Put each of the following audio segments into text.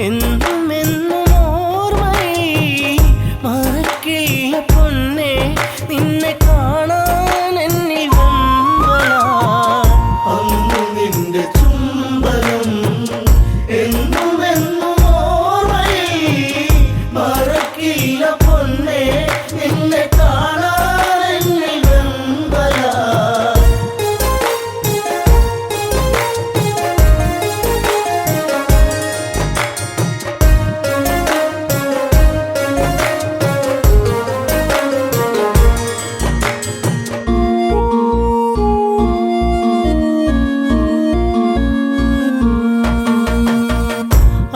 എന്നും എന്നും ഓർമ്മയിൽ മറക്കില്ല പൊന്നെ നിന്നെ കാണാൻ എന്നിൽ വെമ്പലാ അന്നു നിന്റെ ചുംബനം എന്നും എന്നും ഓർമ്മയിൽ മറക്കില്ല പൊന്നെ നിന്നെ കാണാൻ എന്നിൽ വെമ്പലാ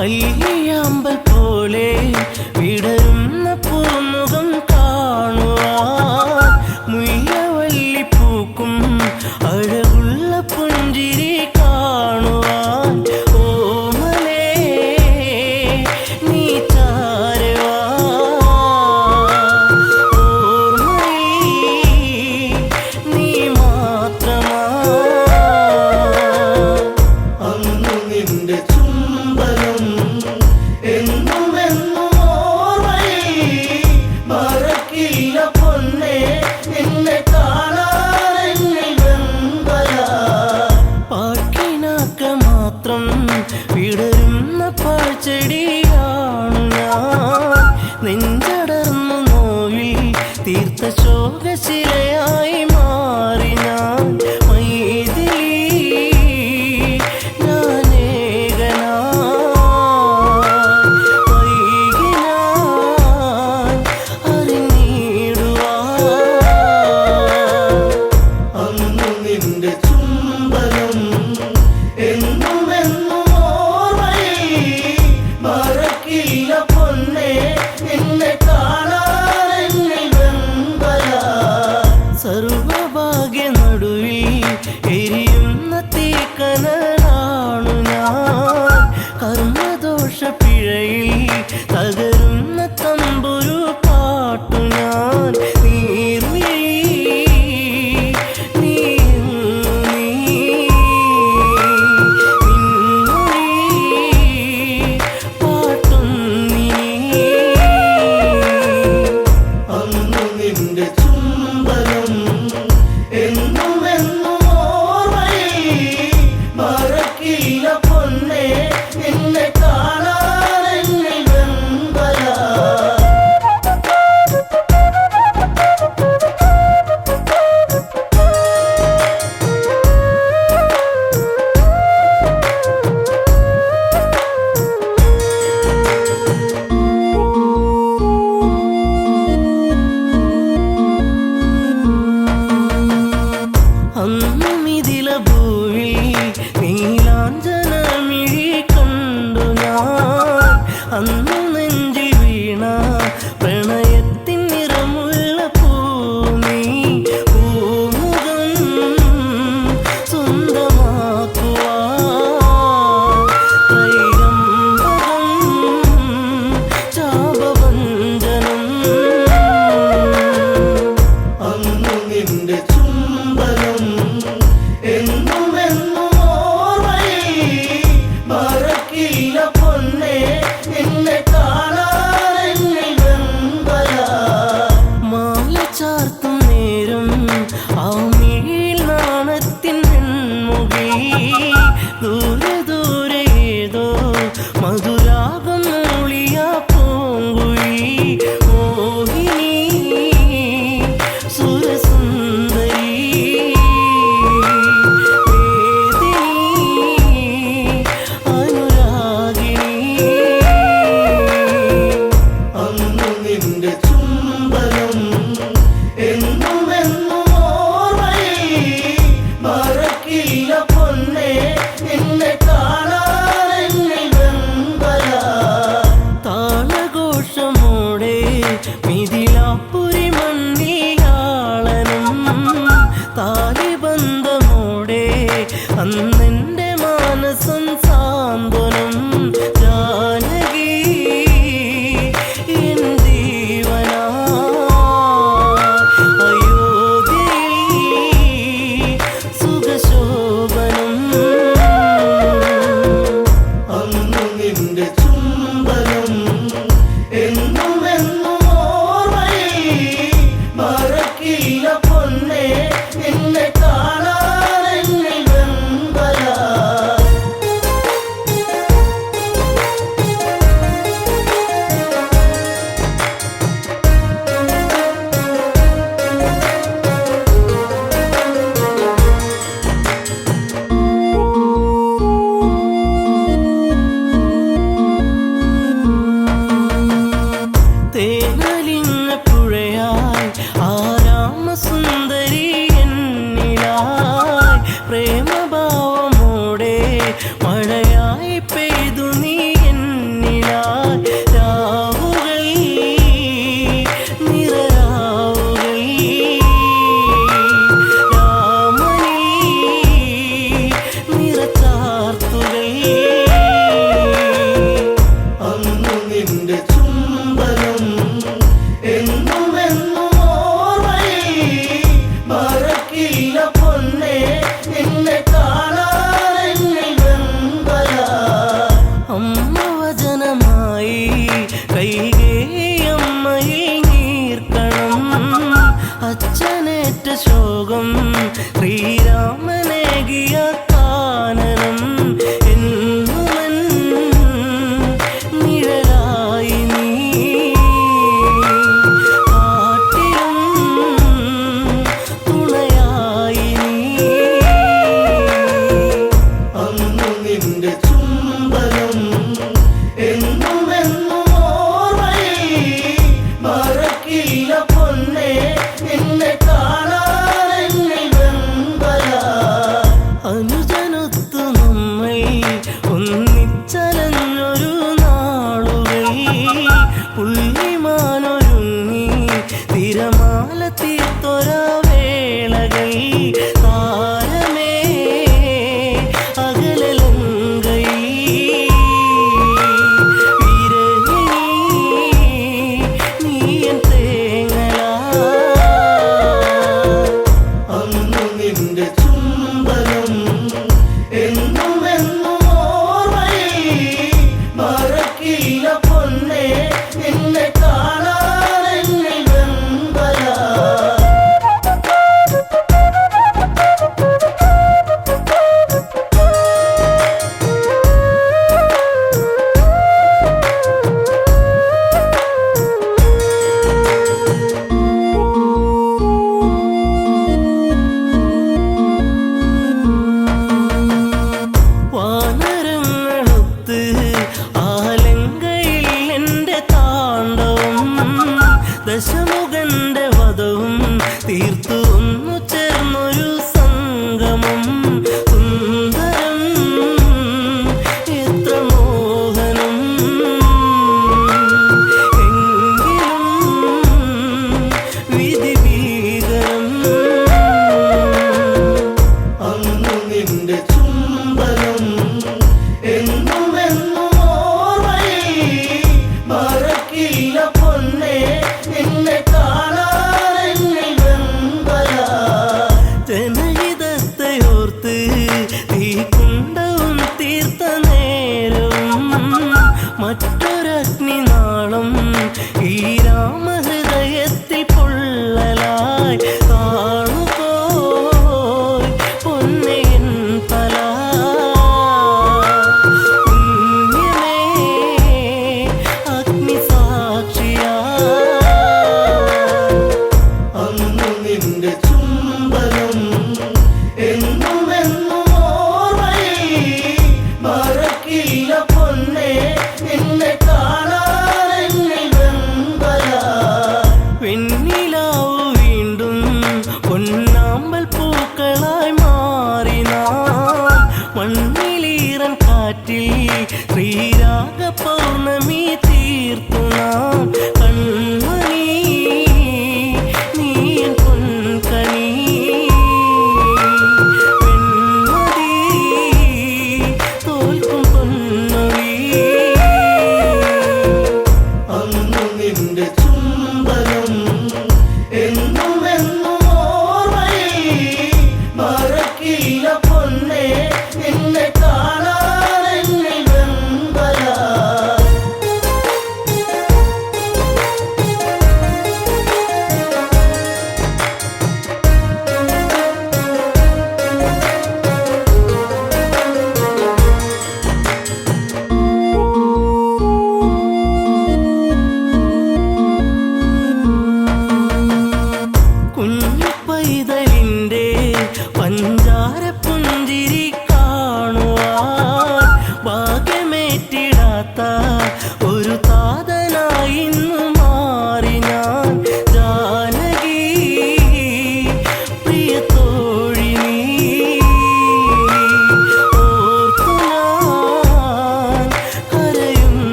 അല്ലിയാമ്പൽ പോലെ വിടരുന്ന പൂമുഖം കാണുവാൻ മുല്ലവല്ലി പൂക്കും അഴകുള്ള പുഞ്ചിരി കാണുവാൻ ഓമലേ നീ ചാരെ വാ ഓർമ്മയിൽ നീ മാത്രമാ അന്നു നിന്റെ ചുംബനം എന്നും എന്നും ഓർമ്മയിൽ മറക്കില്ല പൊന്നെ നിന്നെ കാണാൻ എന്നിൽ വെമ്പലാ പാട്ടിനാക്ക മാത്രം വിടരുന്ന പാഴ്ചെടിയാണു ഞാൻ നെഞ്ചടർന്നു നോവിൽ തീർത്ത ശോകശിലയായി മാറി ഞാൻ മൈഥിലി അന്നു നിന്റെ ചുംബനം എന്നും എന്നും ഓർമ്മയിൽ മറക്കില്ല പൊന്നെ നിന്നെ കാണാൻ എന്നിൽ വെമ്പലാ സർവഭാഗ്യ നടുവിൽ എരിയുന്ന തീക്കനലാണു ഞാൻ കർമ്മദോഷ പിഴയിൽ തകരുന്ന തമ്പുരു പാട്ടു ഞാൻ നീർമിഴി അന്നു നിന്റെ ചുംബനം എന്നും എന്നും ഓർമ്മയിൽ മറക്കില്ല പൊന്നെ നിന്നെ കാണാൻ എന്നിൽ വെമ്പലാ അന്നും ഇതില ഭൂവിൽ നീലാഞ്ജനമിഴി കണ്ടു ഞാൻ മഴയായി പെയ്തു നീ എന്നിലായി രാവുകൾ നിറരാവുകൾ രാമനിൽ നിറച്ചാർത്തുകൾ അന്നു നിന്റെ ചുംബനം എന്നും എന്നും ഓർമ്മയിൽ മറക്കില്ല പൊന്നേ നിന്നെ കാണാൻ എന്നിൽ വെമ്പല അമ്മ വചനമായി കൈകേയമ്മയിൽ നീർക്കണം അച്ഛനേറ്റ ശോകം ശ്രീരാമനേകിയ കാനനം എന്നുമൻ നിഴലായി നീ കാട്ടിലും തുണയായി നീ അന്നു നിന്റെ ചുംബനം എന്നും എന്നും ഓർമ്മയിൽ മറക്കില്ല പൊന്നേ നിന്നെ കാണാൻ എന്നിൽ വെമ്പല അനുജനൊത്തു നമ്മൾ ഒന്നിച്ചലഞ്ഞൊരു നാളുകൾ പുള്ളിമാനൊരുങ്ങി തിരമാല തീർത്തൊര വേളകൾ താരമേ അകലലങ്കൈ വിരഹിണി നീയൻ തേങ്ങലാ അന്നു നിന്റെ ചുംബനം എന്നും എന്നും ഓർമ്മയിൽ മറക്കില്ല പൊന്നേ നിന്നെ കാണാൻ എന്നിൽ വെമ്പല വാനരങ്ങളൊത്ത് ആലങ്കയിൽ എൻ്റെ താണ്ഡവം ദശമുഖന്റെ വധവും തീർത്തു ഒന്നു ചേർന്നൊരു സംഗമം സുന്ദരം എത്ര മോഹനം എങ്കിലും വിധി ഭീകരം അന്നു നിന്റെ ചുംബനം എന്നും എന്നും ഓർമ്മയിൽ മറക്കില്ല പൊന്നേ നിന്നെ കാണാൻ എന്നിൽ വെമ്പല ജനഹിതത്തെ ഓർത്ത് തീക്കുണ്ടവും തീർത്ത നേരവും മറ്റൊരഗ്നിനാളം ഈ രാമഹൃദയത്തിൽ പൊള്ളലായി താണുപോയി പൊന്നയൻ തല പുണ്യമേ അഗ്നിസാക്ഷിയാ അന്നു നിന്റെ ചുംബനം എന്നും എന്നും ഓർമ്മയിൽ മറക്കില്ല പൊന്നേ നിന്നെ കാണാൻ എന്നിൽ വെമ്പല വെണ്ണിലാവു വീണ്ടും പൊന്നാമ്പൽ പൂക്കളായി മാറി നാം മണ്ണിലീറൻ കാറ്റിൽ ശ്രീരാഗ പൗർണമി തീർത്തു നാം കൺമണി നീയൻ പൊൻകണി വെൺമതി തോൽക്കും പൊന്നൊഴി അന്നു നിന്റെ ചുംബനം എന്നും എന്നും ഓർമ്മയിൽ മറക്കില്ല പൊന്നേ നിന്നെ കാണാൻ എന്നിൽ വെമ്പല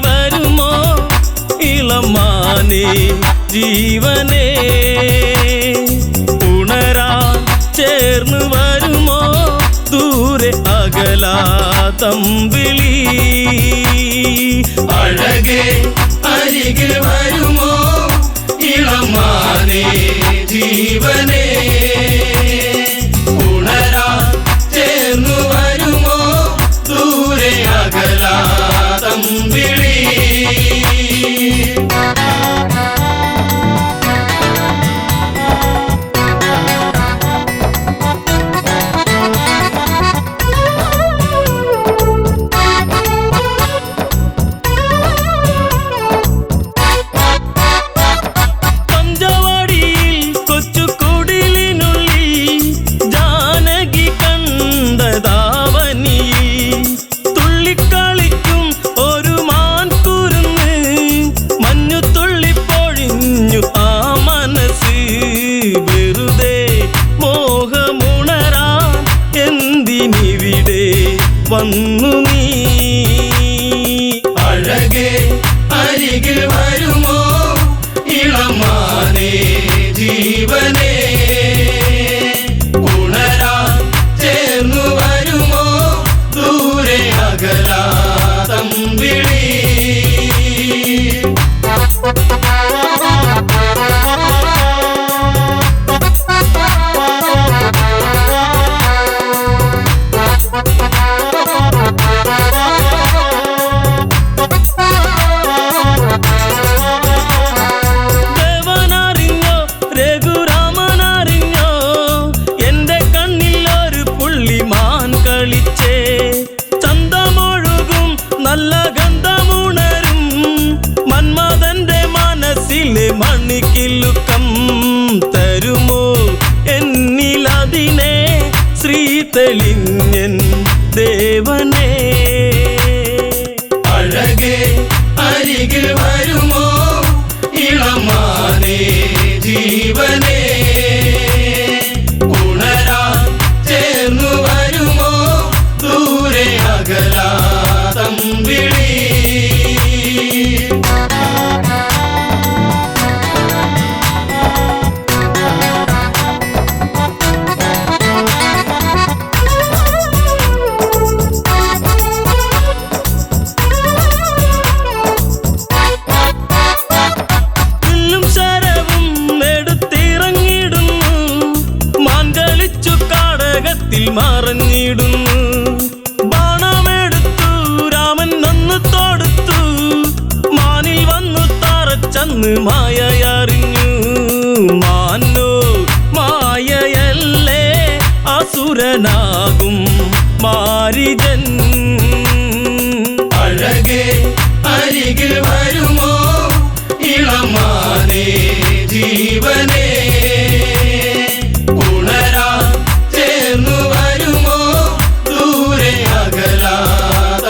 വരുമോ ഇളമാനേ ജീവനേ ഉണരാൻ ചേർന്ന് വരുമോ ദൂരെ അകലാതമ്പിളി അഴകേ അരികിൽ വരുമോ ഇളമാനേ ജീവനേ ഉണരാൻ ചേർന്നു വരുമോ ദൂരെ അകലാതമ്പിളി വന്നു നീ അഴകേ അരികിൽ വരുമോ ഇളമാനേ ജീവനേ ഉണരാൻ ചേർന്നു വരുമോ ദൂരെ അകലാതമ്പിളി നല്ല ഗന്ധമുണരും മന്മഥന്റെ മനസ്സിലെ മണിക്കിലുക്കം തരുമോ എന്നിലതിനെ ശ്രീ തെളിഞ്ഞൻ ദേവനേ അഴകേ അരികിൽ വരുമോ ഇളമാനേ ജീവനേ ഉണരാൻ ചേർന്നു വരുമോ ദൂരെ അകലാതമ്പിളി മറഞ്ഞിടുന്നു ബാണമെടുത്തു രാമൻ നന്ന് തൊടുത്തു മാനിൽ വന്നു തറച്ചന്ന് മായയറിഞ്ഞു മാനോ മായയല്ലേ അസുരനാകും മാരിജൻ അഴകേ അരികിൽ വരുമോ ഇളമാനേ ജീവനേ ഉണരാൻ ചേർന്നു വരുമോ ദൂരെ അകലാതമ്പിളി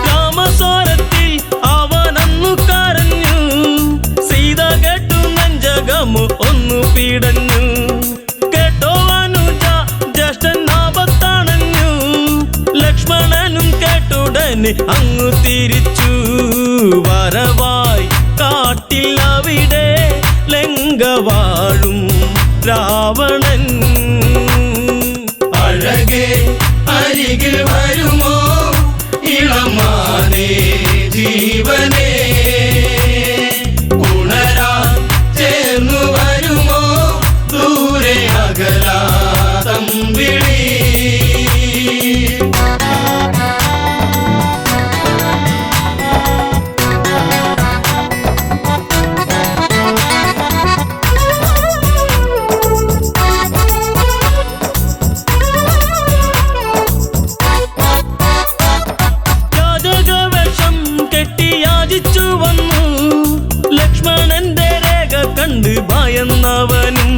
രാമസ്വരത്തിൽ അവനന്നു കരഞ്ഞു സീത കേട്ടു നെഞ്ചകമു ഒന്നു പീടഞ്ഞു കേട്ടോ അനുജ ജ്യേഷ്ഠൻ ആപത്തണഞ്ഞു ലക്ഷ്മണനും കേട്ടുടനെ അങ്ങു തിരിച്ചു വരവായി കാട്ടിൽ അവിടെ ലങ്ക വാഴും രാവണൻ അഴകേ അരികിൽ വരുമോ ഇളമാനേ ജീവനേ ഉണരാൻ ചേർന്നു വരുമോ ദൂരെ അകലാതമ്പിളി ലക്ഷ്മണന്റെ രേഖ കണ്ട് ഭയന്നവനും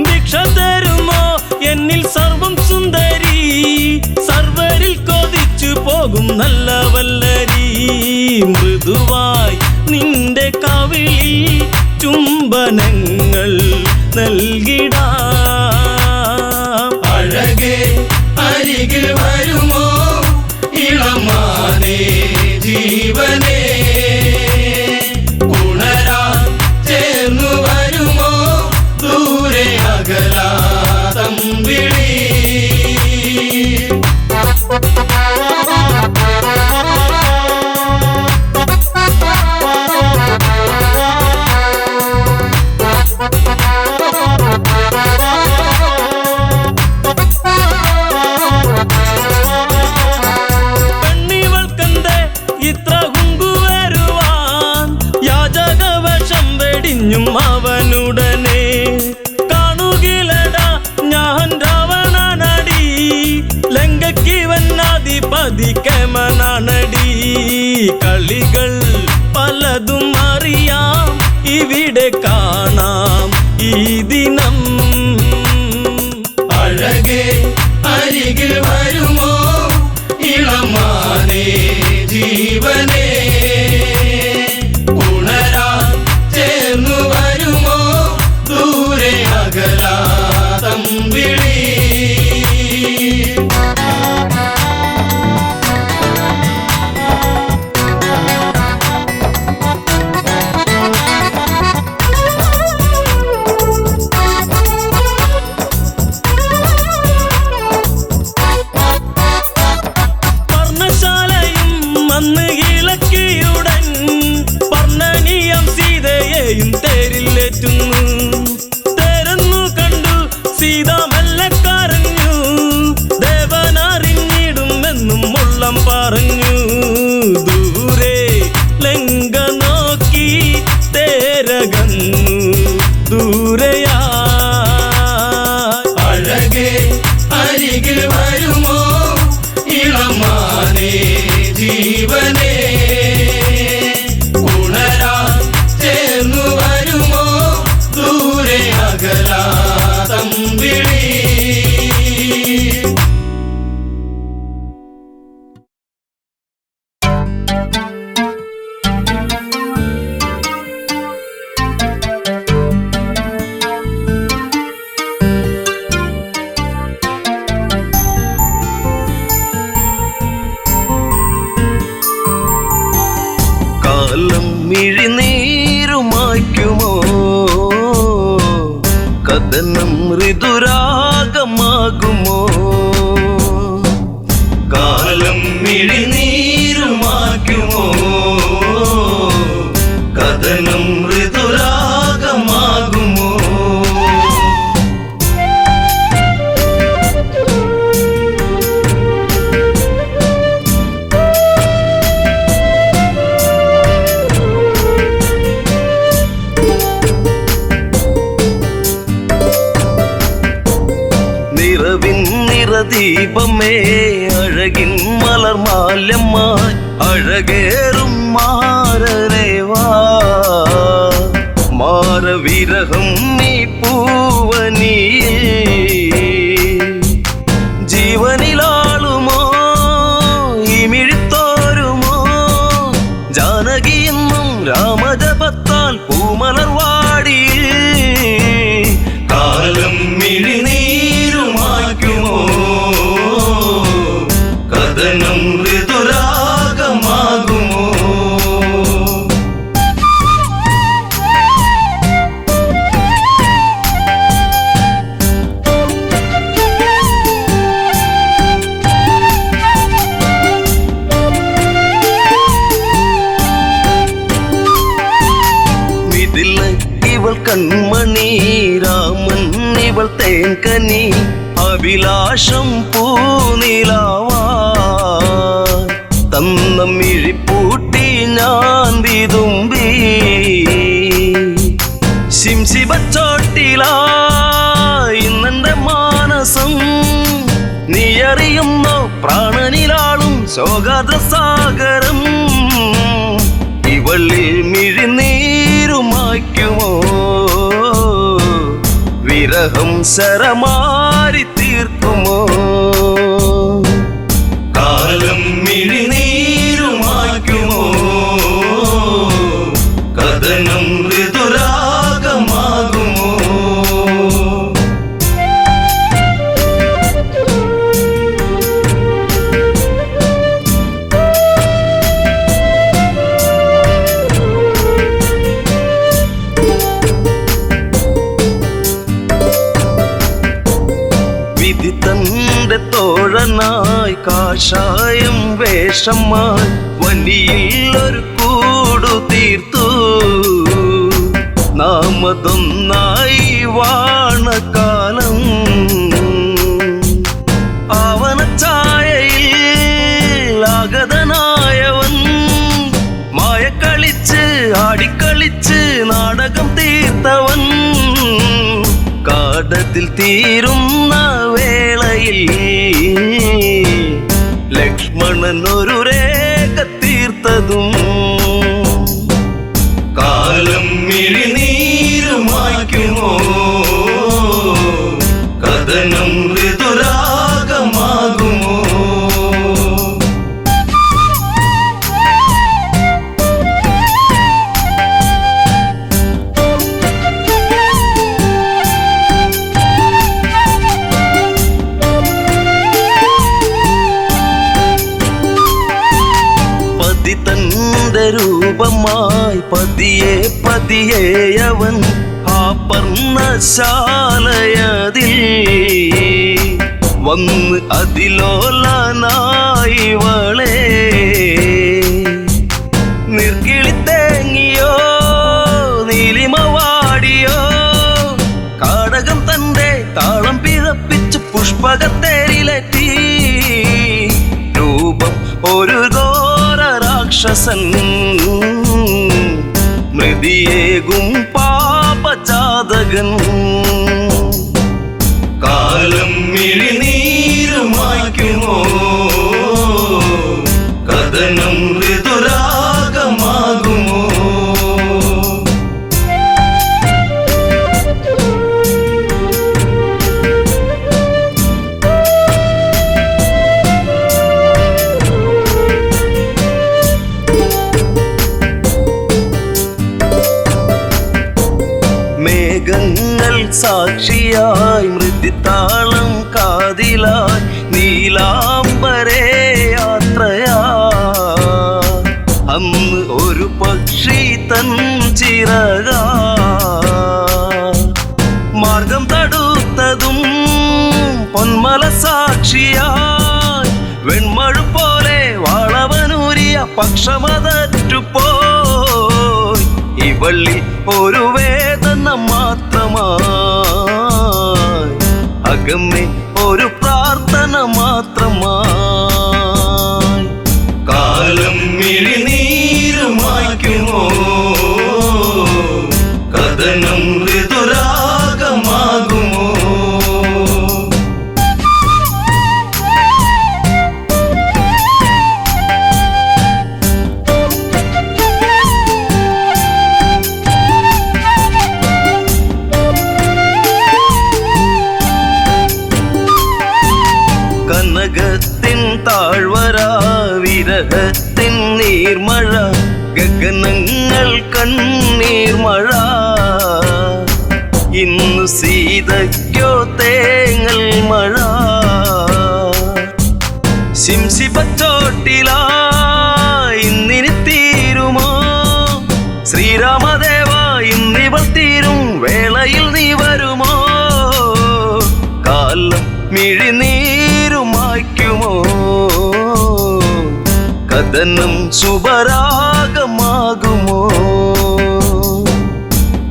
ഭിക്ഷ തരുമോ എന്നിൽ സർവം സുന്ദരി സർവരിൽ കൊതിച്ചു പോകും നല്ല വല്ലരി മൃദുവായി നിന്റെ കവിളിൽ ചുംബനങ്ങൾ നൽകിടാം അഴകേ അരികിൽ വരുമോ ഇളമാനേ ജീവനേ ഉണരാൻ ചേർന്നു വരുമോ ദൂരെ അകലാതമ്പിളി ഇത്ര കുങ്കുവരുവാൻ യാചകവശം വെടിഞ്ഞും അവനുടനെ കാണുകിലടാ ഞാൻ രാവണനടി ലങ്കയ്ക്കിവനാധിപതി കേമനാണടി കളികൾ പലതും അറിയാം ഇവിടെ കാണാം ഈ ദിനം അഴകേ അരികിൽ വരുമോ ഇളമാനേ ജീവനേ ഉണരാൻ ചേർന്നു വരുമോ ദൂരെ അകലാതമ്പിളി അന്ന് ഇളക്കിയുടൻ പർണനീയം സീതയെയും തേരിലേറ്റുന്നു തേരെന്നു കണ്ടു സീത മെല്ലെ കരഞ്ഞു ദേവനറിഞ്ഞിടുമെന്നും ഉള്ളം പറഞ്ഞു ദൂരെ ലങ്ക നോക്കി തേരകന്നു ദൂരയാ അഴകേ അരികിൽ വരുമോ ഇളമാനേ ജീവനേ ഉണരാൻ ചേർന്നു വരുമോ ദൂരെ അകലാതമ്പിളി കാലം മിഴിനീരുമായ്ക്കുമോ കഥനം ഋതുരാഗമാകുമോ കാലം മിഴിനീരുമാക്കുമോ കഥനം ഋതുരാഗമാകുമോ ദീപമേ അഴകിൻ മലർമാല്യമായി അഴകേറും മാരരേവാ മാരവിരഹം നീ പൂവനീ ജീവനിലാളുമോ ഈ മിഴിത്തോരുമോ ജാനകിയെന്നും രാമജപത്താൽ പൂമലർവാടി കാലം മിഴിനീരുമാക്കുമോ കഥനം ഋതുരാഗമാകുമോ ഇവൾ കൺമണി രാമൻ ഇവൾ തേൻകനി അഭിലാഷം പൂനിലാവാ തന്ന മിഴിപ്പൂട്ടി ഞാൻ വിതുമ്പി ശിംശിബച്ചോട്ടിലായി ഇന്നെന്റെ മാനസം നീ അറിയുന്നോ പ്രാണനിലാളും ശോകാദ്രസാഗരം ഇവളിൽ മിഴിനീരുമായ്ക്കുമോ വിരഹം ശരമായി വാരി തീർക്കുമോ? കാലം മിഴിനീരുമായ്ക്കുമോ? കഥനം ഋതുരാഗമാകുമോ? വിധി തന്റെ തോഴനായി കാഷായം വേഷമായി വനിയിൽ ഒരു കൂടു തീർത്തു. നാമതൊന്നായി വാണകാലം ആവനച്ചായയിൽ ആഗതനായവൻ മായക്കളിച്ച് ആടിക്കളിച്ച് നാടകം തീർത്തവൻ. കാടത്തിൽ തീരുന്ന വേളയിൽ ലക്ഷ്മണൻ ഒരു രേഖ തീർത്തതും. കാലം മിഴിനീരുമായ്ക്കുമോ? കഥനം ഋതുരാഗമാകുമോ? തന്റെ രൂപമായി പതിയെ പതിയെ അവൻ ആ പർണശാലയതിൽ വന്ന് അതിലോലനായി വളേ. നിർക്കിളിത്തേങ്ങിയോ നീലിമവാടിയോ കാടകം തന്റെ താളം പിഴപ്പിച്ച് പുഷ്പകത്തേരിലെത്തി. രൂപം ഒരു രാക്ഷസൻ മൃതിയേകും പാപജാതകൻ. കാലം മിഴിനീരുമായ്ക്കുമോ? കഥനം ഋതുരാഗമാകുമോ? മേഘങ്ങൾ സാക്ഷിയായി മൃദിതാളം കാതിലായി നീലാംബരേ യാത്രയാ. അന്ന് ഒരു പക്ഷി തൻ ചിറകാ മാർഗം തടുത്തതും പൊന്മല സാക്ഷിയായി വെൺമഴു പോലെ വാളവനൂരിയ പക്ഷമതറ്റുപോയി. ഇവളിൽ ഒരു വേദന മാത്രമായി അകമേ ഒരു പ്രാർത്ഥന മാത്രമായി. കാലം മിഴിനീരുമായ്ക്കുമോ? കഥനം ഋതുരാഗമാകുമോ? കനകത്തിൻ താഴ്വര വിരഹത്തിൻ നീർമഴ ഗഗനങ്ങൾ കണ്ണീർമഴ. ഇന്നു സീതയ്ക്കോ തേങ്ങൽ മഴ. ശിംശിപ്പച്ചോട്ടിലായി ഇന്നിനി തീരുമോ? ശ്രീരാമദേവ ഇന്നിവൾ തീരും വേളയിൽ നീ വരുമോ? കാലം മിഴിനീരുമായ്ക്കുമോ? കഥനം ശുഭരാഗമാകുമോ?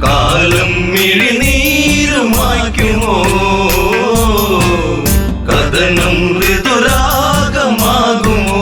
കാലം മിഴിനീരുമായ്ക്കുമോ? കഥനം ഋതുരാഗമാകുമോ?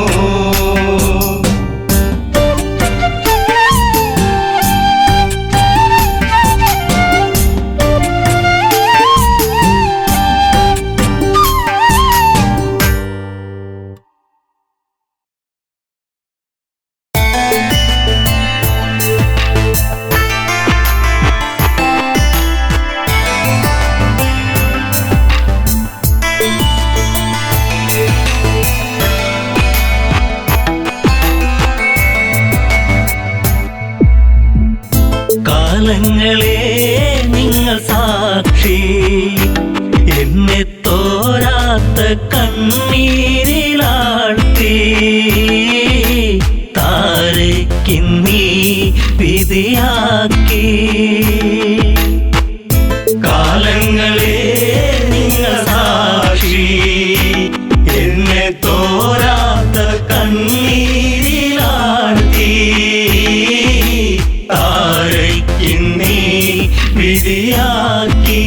കാലങ്ങളെ നിങ്ങൾ സാക്ഷി, എന്നെ തോരാത്ത കണ്ണീരിലാഴ്ത്തി താരയ്ക്കിന്നീ വിധിയാക്കി. കാലങ്ങളെ നിങ്ങൾ സാക്ഷി, എന്നെ തോരാത്ത കണ്ണീരിലാഴ്ത്തി താരയ്ക്കിന്നീ വിധിയാക്കി.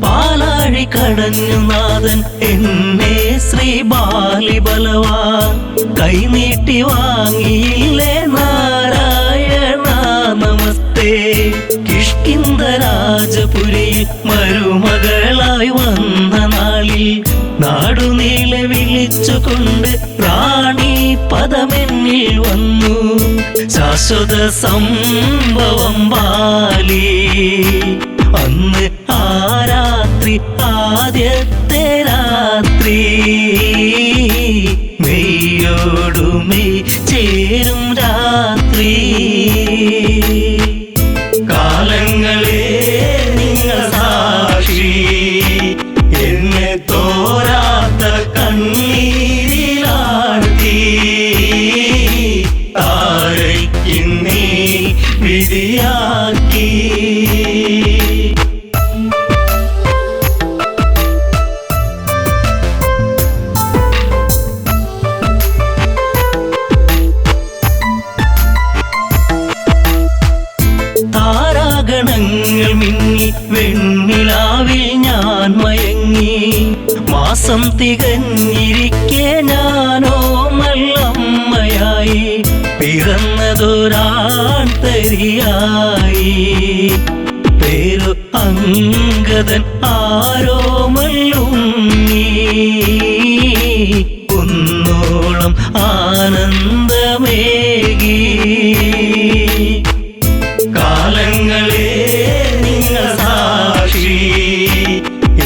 പാലാഴി കടഞ്ഞു നാഥൻ എന്നെ ശ്രീബാലിബലവാൻ കൈനീട്ടി വാങ്ങിയില്ലേ നാരായണ നമസ്തേ. കിഷ്കിന്ധ രാജപുരിയിൽ മരുമകളായി വന്ന നാളിൽ നാടുനീളെ വിളിച്ചുകൊണ്ട് റാണി പദമെന്നിൽ വന്നു. ശാശ്വത സംഭവം ബാലി അന്ന് ആ രാത്രി, ആദ്യത്തെ രാത്രി മെയ്യോടുമെയ് ചേരും രാത്രി. കാലങ്ങളെ നിങ്ങൾ സാക്ഷി, എന്നെ തോരാത്ത കണ്ണീരിലാഴ്ത്തി താരയ്ക്കിന്നീ വിധിയാക്കി. താരാഗണങ്ങൾ മിന്നി വെണ്ണിലാവിൽ ഞാൻ മയങ്ങി. മാസം തികഞ്ഞിരിക്കെ ഞാനോ നല്ലമ്മയായി പിറന്നതൊരാൺതരിയായി. പേരു അങ്കദൻ ആരോമല്ലുണ്ണി, കുന്നോളം ആനന്ദമേകി. കാലങ്ങളെ നിങ്ങൾ സാക്ഷി,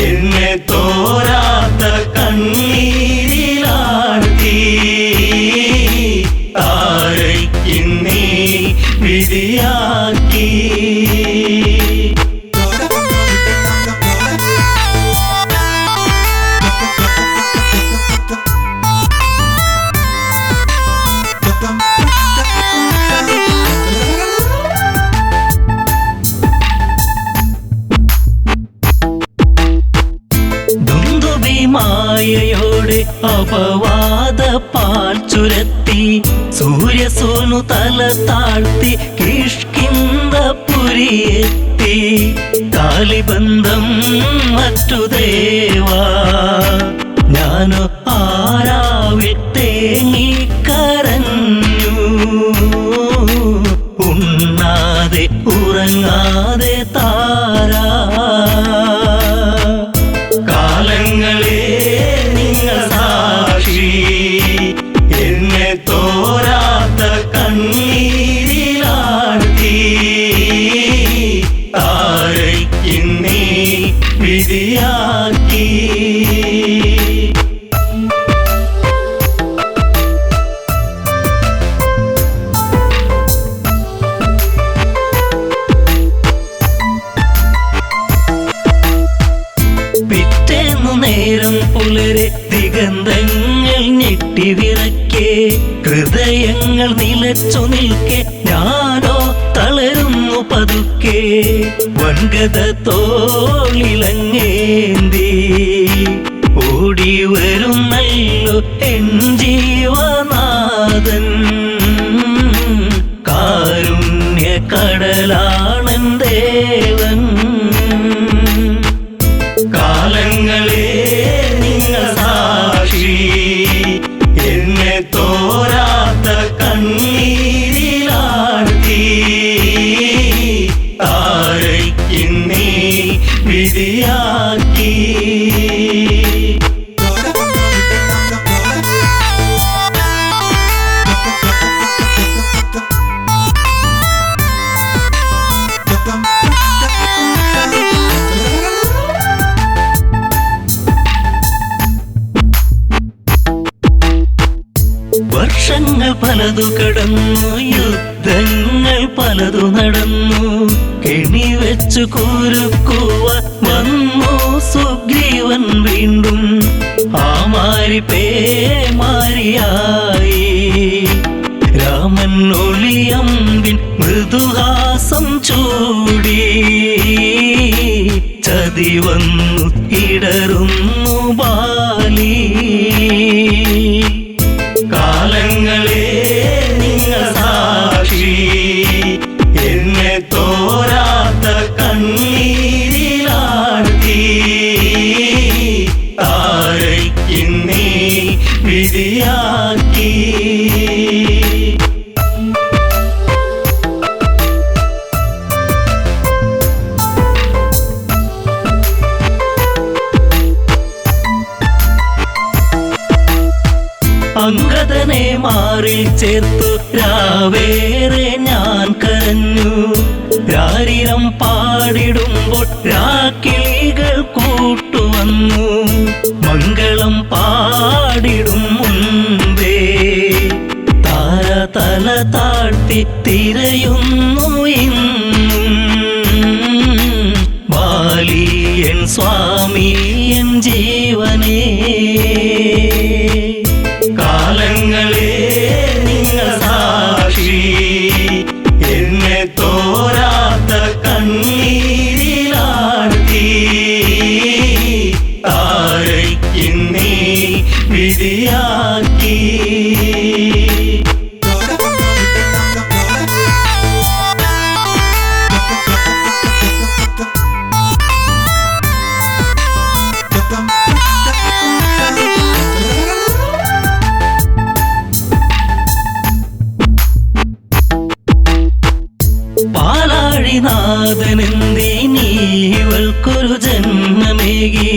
എന്നെ തോരാത്ത കണ്ണീരിലാഴ്ത്തി താരയ്ക്കിന്നീ വിധിയാക്കി. മായയോടെ അപവാദ പാൽ ചുരത്തി സൂര്യസോനു തല താഴ്ത്തി കിഷ്കിന്ധപുരിയെത്തി. കാലിബന്ധം മറ്റു ദേവാ ഞാനോ ആരാവിൽ തേങ്ങിക്കരഞ്ഞു. ഉണ്ണാതെ ഉറങ്ങാതെ താരാ. കാലങ്ങളെ നിങ്ങൾ സാക്ഷി, എന്നെ തോരാത്ത കണ്ണീരിലാഴ്ത്തി താരയ്ക്കിന്നീ വിധിയാക്കി. പിറ്റേന്നു നേരം പുലരെ ദിഗന്ധങ്ങൾ ഞെട്ടിവിറക്കെ, ഹൃദയങ്ങൾ നിലച്ചു നിൽക്കെ ഞാനോ തളരുന്നു പതുക്കെ. വൻഗത തോളിലങ്ങേന്തി ഓടി വരുന്നല്ലോ എൻ ജീവനാഥൻ. കാരുണ്യ കടലാണൻ ദേവൻ. കാലങ്ങളെ നിങ്ങൾ സാക്ഷി, എന്നെ തോരാത്ത കണ്ണീരിലാഴ്ത്തി താരയ്ക്കിന്നീ വിധിയാക്കി. പലതു കടന്നു, യുദ്ധങ്ങൾ പലതു നടന്നു. കെണി വെച്ചു കുരുക്കുവാൻ വന്നു സുഗ്രീവൻ വീണ്ടും. ആ മാരി പേമാരിയായി രാമൻ ഒളിയമ്പിൻ മൃദുഹാസം ചൂടി. ചതി വന്നു ഇടറുന്നു ബാലി. കാലങ്ങളെ നിങ്ങൾ സാക്ഷി, എന്നെ തോരാത്ത കണ്ണീരിലാഴ്ത്തി. താരയ്ക്കിന്നീ വിധിയാക്കി. അംഗദനെ മാറിൽ ചേർത്തു രാവേറെ ഞാൻ കരഞ്ഞു. രാരിരം പാടിടുമ്പോൾ രാക്കിളികൾ കൂട്ടുവന്നു. മംഗളം പാടിടും മുൻപേ താര തല താഴ്ത്തി തിരയുന്നു ഇന്നും. ബാലിയൻ സ്വാമി എൻ ജീവനേ. കാലങ്ങളെ നിങ്ങൾ സാക്ഷി, എന്നെ തോരാത്ത കണ്ണീരിലാഴ്ത്തി. താരയ്ക്കിന്നീ വിധിയാക്കി. പാലാഴിനാഥനെന്തിനീവൾക്കൊരു ജന്മമേകി.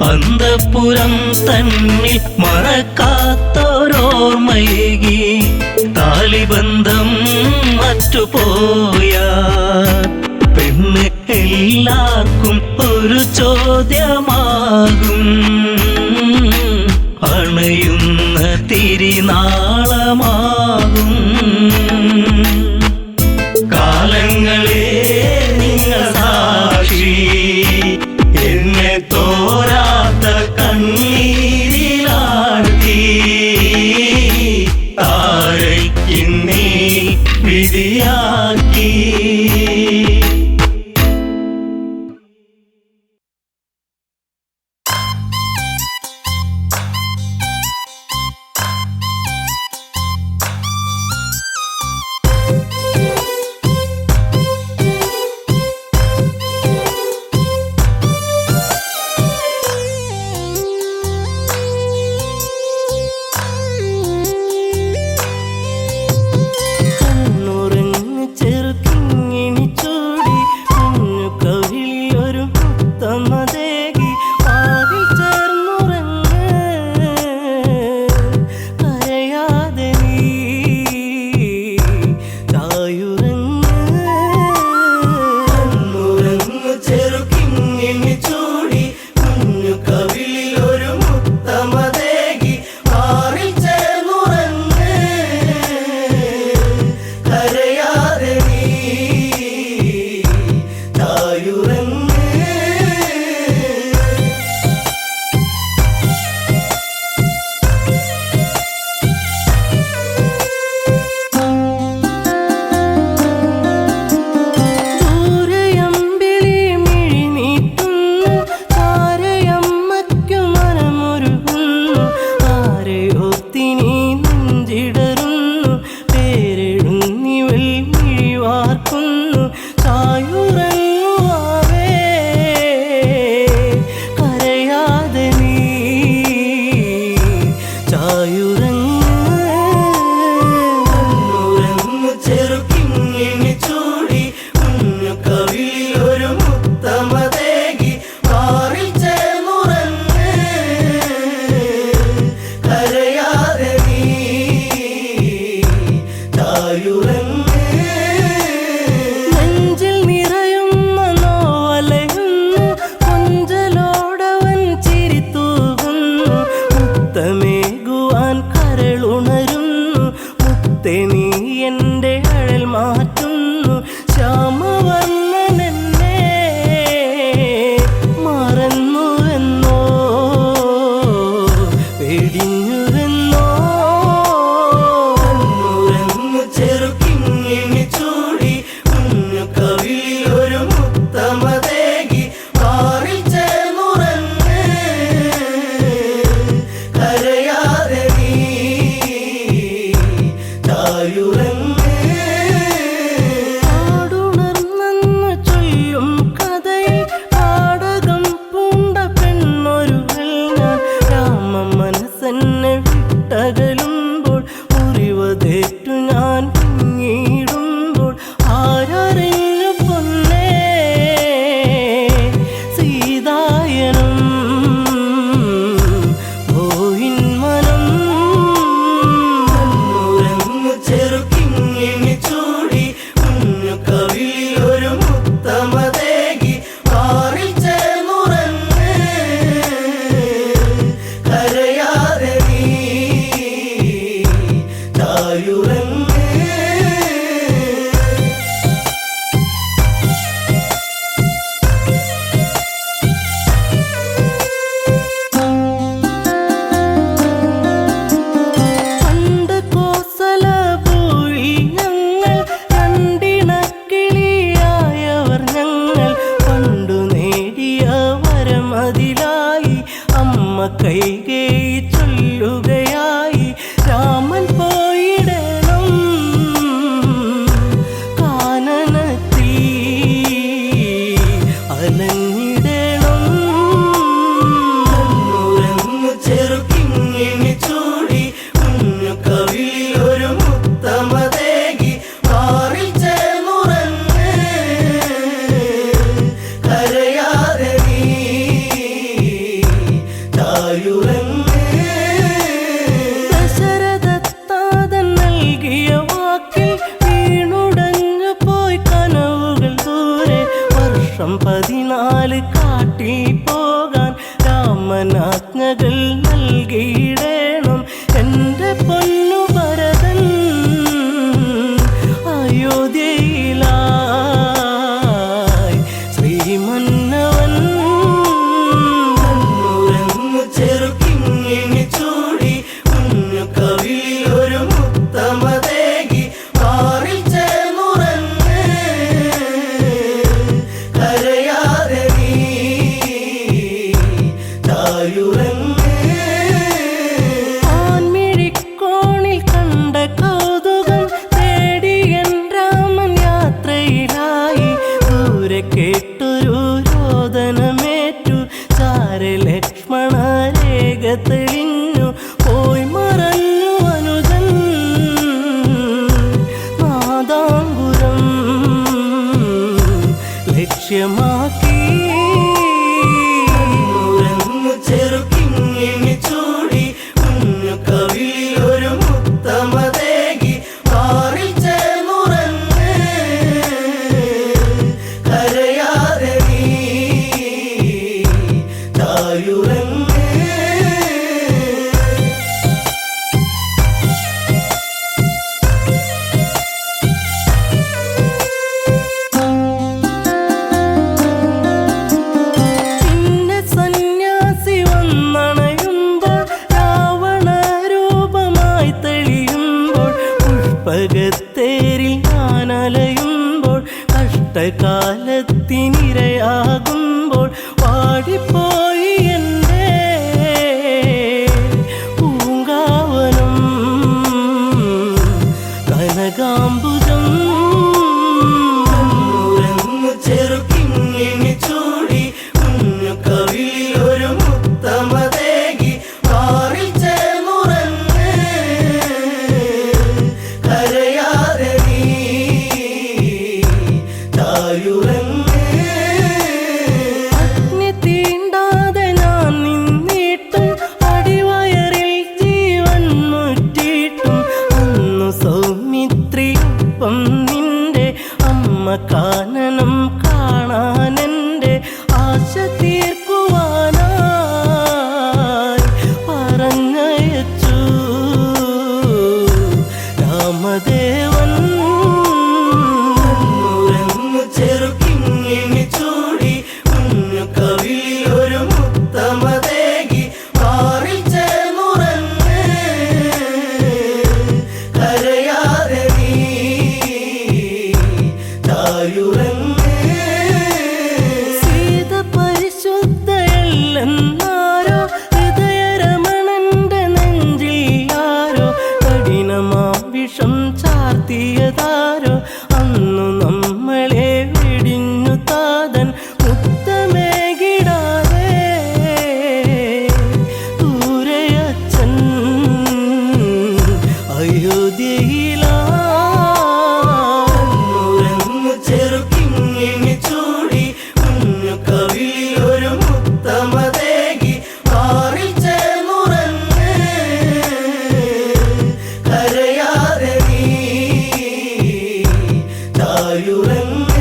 അന്തഃപുരം തന്നിൽ മറക്കാത്തോരോർമ്മയേകി. താലിബന്ധം മറ്റുപോയ പെണ്ണ് എല്ലാവർക്കും ഒരു ചോദ്യമാകും. അണയുന്ന തിരിനാളമാകും. കാലങ്ങളെ നിങ്ങൾ സാക്ഷി, എന്നെ തോരാത്ത കണ്ണീരിലാഴ്ത്തി. താരയ്ക്കിന്നീ വിധിയാക്കി. നീ എൻ്റെ അഴൽ മാറ്റുന്നു. ശ്യാമവർണ്ണനെന്നെ മറന്നുവെന്നോ വെടിഞ്ഞുവെന്നോ കണ്ണുറങ്ങു ചെറുക്കിങ്ങിണി ചൂടി കുഞ്ഞു കവിളിൽ ഒരു മുത്തമതേകി പാറിൽ ചേർന്നുറങ്ങ് കരയാതെ നീ ചായുറങ്ങ്. ആടുണർന്നെന്ന് ചൊല്ലും കഥയിൽ നാടകം പൂണ്ട പെണ്ണൊരുവൾ ഞാൻ. രാമ മനസ്സെന്നെ വിട്ടകലുമ്പോൾ മുറിവതേറ്റു ഞാൻ പിന്നീടുമ്പോൾ ആരറിഞ്ഞു പൊന്നേ സീതായനം പോയിൻ മനം. കണ്ണുറങ്ങു ചെറുക്കിങ്ങിണി ചൂടി കുഞ്ഞു കവിളിൽ ഒരു മുത്തമതേകി പാറിൽ ചേർന്നുറങ്ങ് കരയാതെ നീ ചായുറങ്ങ്. പണ്ട് കോസലപുരി ഞങ്ങൾ രണ്ടിണക്കിളിയായവർ ഞങ്ങൾ. പണ്ടു നേടിയ വരമതിലായി അമ്മ കൈകേയി ചൊല്ലുകയായി. രാമൻ പോയിടണം കാനനത്തിൽ അലഞ്ഞിടണം. കണ്ണുറങ്ങു ചെറുക്കിങ്ങിണി ചൂടി കുഞ്ഞു കവിളിൽ ഒരു മുത്തമതേകി പാറിൽ ചേർന്നുറങ്ങ് കരയാതെ നീ ചായുറങ്ങ്. ദശരഥത്താതൻ നൽകിയ വാക്കിൽ വീണുടഞ്ഞു പോയി കനവുകൾ ദൂരെ. വർഷം 14 കാട്ടിൽ പോകാൻ രാമനാജ്ഞകൾ നൽകിയിടേണം. എൻ്റെ പൊന്നു ഭരതൻ അയോധ്യയിലായി ശ്രീമന്നവൻ. കണ്ണുറങ്ങു ചെറുക്കിങ്ങിണി ചൂടി കുഞ്ഞു കവിളിൽ ഒരു മുത്തമതേകി പാറിൽ ചേർന്നുറങ്ങ് കരയാതെ നീ ചായുറങ്ങ്. ആൺമിഴിക്കോണിൽ കണ്ട കൗതുകം തേടി എൻ രാമൻ യാത്രയിലായി. ദൂരെ കേട്ടൊരു രോദനമേറ്റു ചാരെ ലക്ഷ്മണ രേഖ തെളിഞ്ഞു. പോയി മറഞ്ഞു അനുജൻ നാദാംബുരം ലക്ഷ്യമാക്കി. കണ്ണുറങ്ങു ചെറുക്കിങ്ങിണി ചൂടി കുഞ്ഞു കവിളിൽ ഒരു മുത്തമതേകി പാറിൽ ചേർന്നുറങ്ങ് കരയാതെ നീ ചായുറങ്ങ്. പിന്നെ സന്യാസി വന്നണയുമ്പോൾ രാവണ രൂപമായി തെളിയുമ്പോൾ പുഷ്പകത്തേരിൽ ഞാനലയുമ്പോൾ കഷ്ടകാലത്തിനിരയാകുമ്പോൾ പാടിപ്പോയി എൻ്റെ പൂങ്കാവനം കനകാംബുജം. കണ്ണുറങ്ങു ചെറുക്കിങ്ങിണി ചൂടി കുഞ്ഞു കവിളിൽ ഒരു മുത്തമതേകി പാറിൽ ചേർന്നുറങ്ങ് കരയാതെ നീ ചായുറങ്ങ്. അഗ്നി തീണ്ടാതെ ഞാൻ നിന്നിട്ടും അടിവയറിൽ ജീവൻ മുറ്റിയിട്ടും അന്നു സൗമിത്രിയൊപ്പം നിന്റെ അമ്മ കാനനം കാണാനെൻ്റെ ആശ തീർക്കുവാനായി പറഞ്ഞയച്ചു രാമദേ ദേവൻ കണ്ണുറങ്ങു ചെറുക്കിങ്ങിണി ചൂടി കുഞ്ഞു കവിളിൽ ഒരു മുത്തമതേകി മാറിൽ ചേർന്നുറങ്ങ് കരയാതെ നീ ചായുറങ്ങ് സീത പരിശുദ്ധയല്ലെന്നാരോ ഹൃദയരമണന്റെ നെഞ്ചിൽ ആരോ കഠിനമാം വിഷം ചാർത്തിയതാരോ അന്നു നമ്മളെ വെടിഞ്ഞു താതൻ മുത്തമേകിടാതെ ദൂരയച്ഛൻ അയോധ്യയിലാ കണ്ണുറങ്ങു ചെറുക്കിങ്ങിണി ചൂടി കുഞ്ഞു കവിളിൽ ഒരു മുത്തമതേകി മാറിൽ ചേർന്നുറങ്ങ് കരയാതെ നീ ചായുറങ്ങ്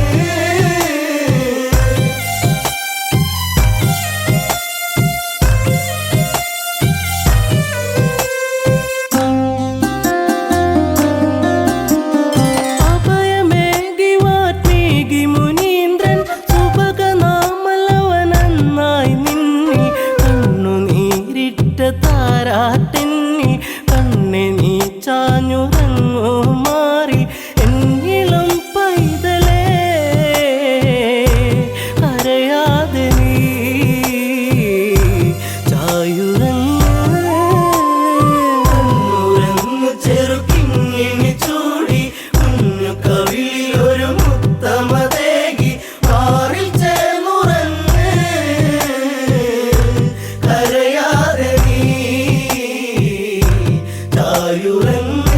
അഭയമേകി വാത്മീകി മുനീന്ദ്രൻ സുഭഗനാമലവനന്നായി നിന്നിൽ കണ്ണുനീരിട്ട താരാട്ടെന്നിൽ കണ്ണെ നീ ചാഞ്ഞുറങ്ങോ മാറി എന്നിളം പൈതലേ കരയാതെ നീ കണ്ണുറങ്ങു ചെറുക്കിങ്ങിണി ചൂടി കുഞ്ഞു കവിളിൽ ഒരു മുത്തമതേകി മാറിൽ ചേർന്നുറങ്ങ് കരയാതെ നീ ചായുറങ്ങ്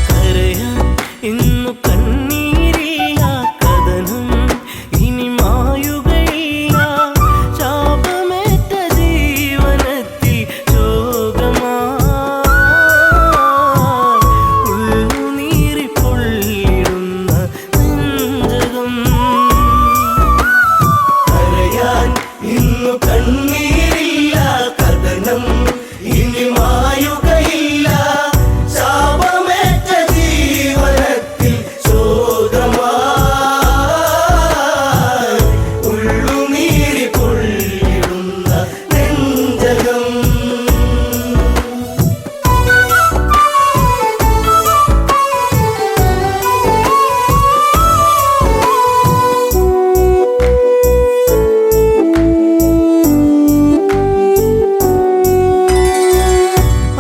കരയാൻ ഇന്നു കണ്ണീരില്ല കഥനം ഇനി മായുകയില്ല ശാപമേറ്റ ജീവനത്തിൽ ശോകമായി ഉള്ളുനീറി പൊള്ളിടുന്ന നെഞ്ചകം കരയാൻ ഇന്നു കണ്ണീരില്ല കഥനം ഇനി മായുകയില്ല ശാപമേറ്റ ജീവനത്തിൽ ശോകമായി ഉള്ളുനീരി പൊള്ളിടുന്ന നെഞ്ചകം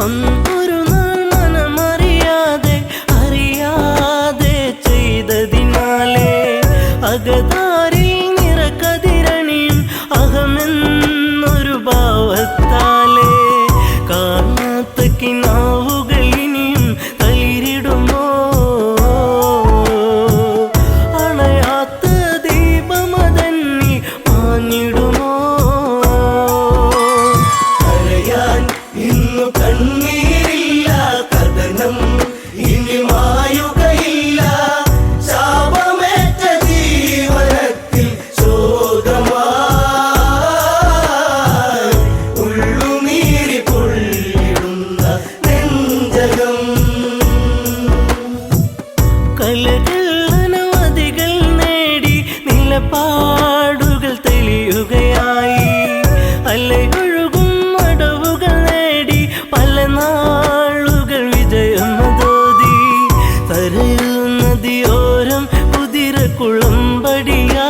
അന്നൊരു നാൾ മനമറിയാതെ അറിയാതെ ചെയ്തതിനാലേ അകതാരിൽ നിറകതിരണിയും അഹമെന്നൊരു ഭാവത്താലേ കാണാത്ത കിനാവുകൾ ഇനിയും തളിരിടുമോ അണയാത്ത ദീപമതന്നി മാഞ്ഞിടുമോ കരയാൻ ഇന്നു കണ്ണീരില്ല കഥനം ഇനി മായുകയില്ല ശാപമേറ്റ ജീവനത്തിൽ ശോകമായി ഉള്ളുനീരി പൊള്ളിടുന്ന നെഞ്ചകം കരയാൻ ഇന്നു കണ്ണീരില്ല കഥനം ഇനി മായുകയില്ല ശാപമേറ്റ ജീവനത്തിൽ ശോകമായി ഉള്ളുനീരി പൊള്ളിടുന്ന നെഞ്ചകം കലകൾ അനവധികൾ നേടി നിലപാടുകൾ തെളിയുകയായി അലയൊഴുകും അടവുകൾ നേടി പല നാളുകൾ വിജയം തോതി തരയൂ നദിയോരം കുതിര കുളമ്പടിയാ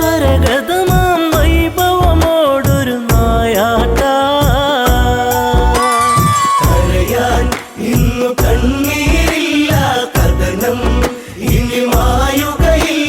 കരഗതമാം വൈഭവമോടൊരു നായാട്ട കരയാൻ ഇന്നു കണ്ണീരില്ല കഥനം ഇനി മായുകയില്ല